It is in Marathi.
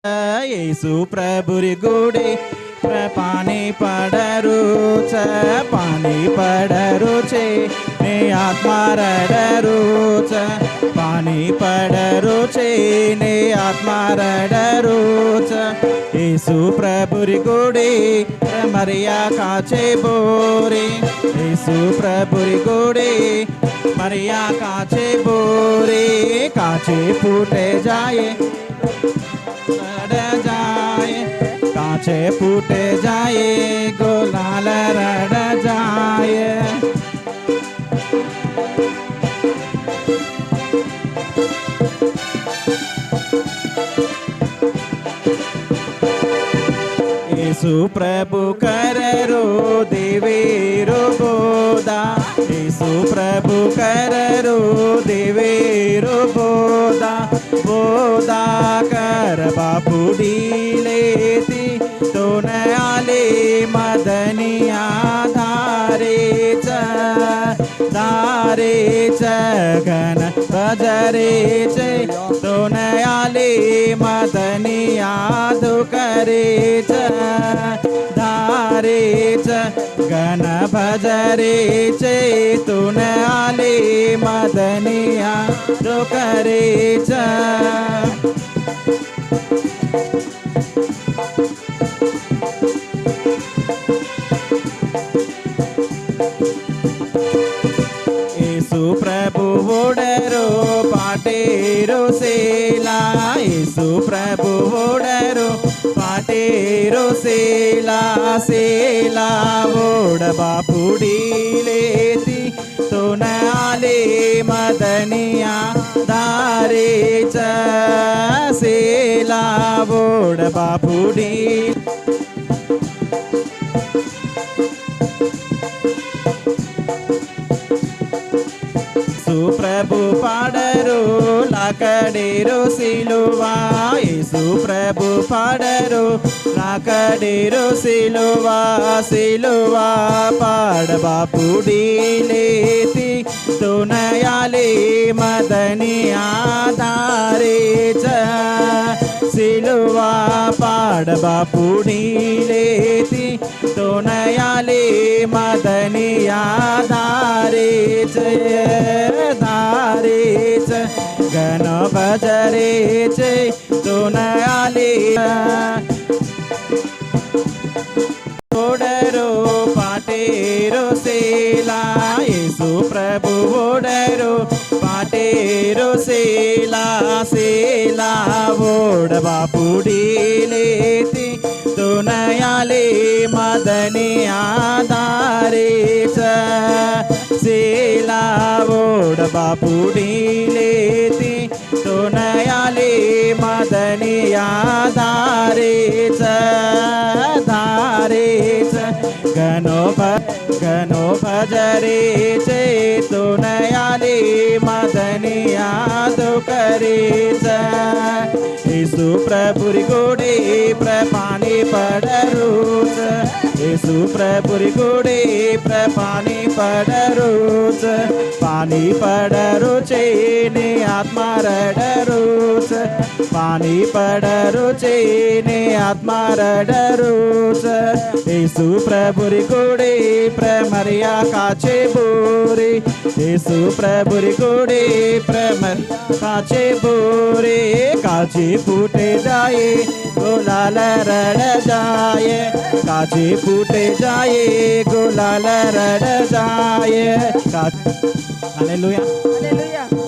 येसु प्रभुरी गोडे पाणी पडरू पाणी पडरू छे ने आत्मा रडरू पाणी पडरू छे ने आत्मा रडरू येसु प्रभुरी गोडे मरिया काचे बोरे येसु प्रभुरी गोडे मरिया काचे बोरे काचे फूटे जाए जाए काचे फूटे जाए गुलाल रड़ जाए येसु प्रभु कररो देवेरो बोदा येसु प्रभु कररो देवेरो बोदा बोदा कर बापुडी लेती तो आले मदनिया धारेच गण बजरेच तो आले मदनिया दुकरेच धारेच गण भजरेच तुन आले मदनिया दुकरेच येसु प्रभु ओडरो पाटेरो सेला येसु प्रभु ओडरो पाटेरो सेला सेला ओड बापुडी लेती तो आले मदनिया दारेच सेला ओड बापुडी प्रभु पाडरो लाकडेरो सिलुवा येसु प्रभु पाडरो लाकडेरो सिलुवा सिलुवा पाड बापुडी लेती तो नयाले मदनिया दारेच सिलुवा पाड बापुडी लेती तो नयाले मदनिया दारेच धारेच गण भजरेच तो आले ओडरो पाटेरो सेला येसु प्रभु ओडरो पाटेरो सेला सेला ओड बापुडी लेती तो आले मदनिया दारेच सेला ओड बापुडी लेती तो आले मदनिया धारेच धारेच गणो भजरेच तो आले मदनिया दुकरेच येसु प्रभुरी गोडे पाणी पडरूच येसु प्रभुरी गोडे पाणी पडरूच पाणी पडरूचे ने आत्मा रडरूच पाणी पडरूचे ने आत्मा रडरूच येसु प्रभुरी गोडे मरिया काचे बोरे येसु प्रभुरी गोडे काचे बोरे काचे फूटे जाए गुलाल रड़ जाए काचे फूटे जाए गुलाल रड़ जाए हालेलुया हालेलुया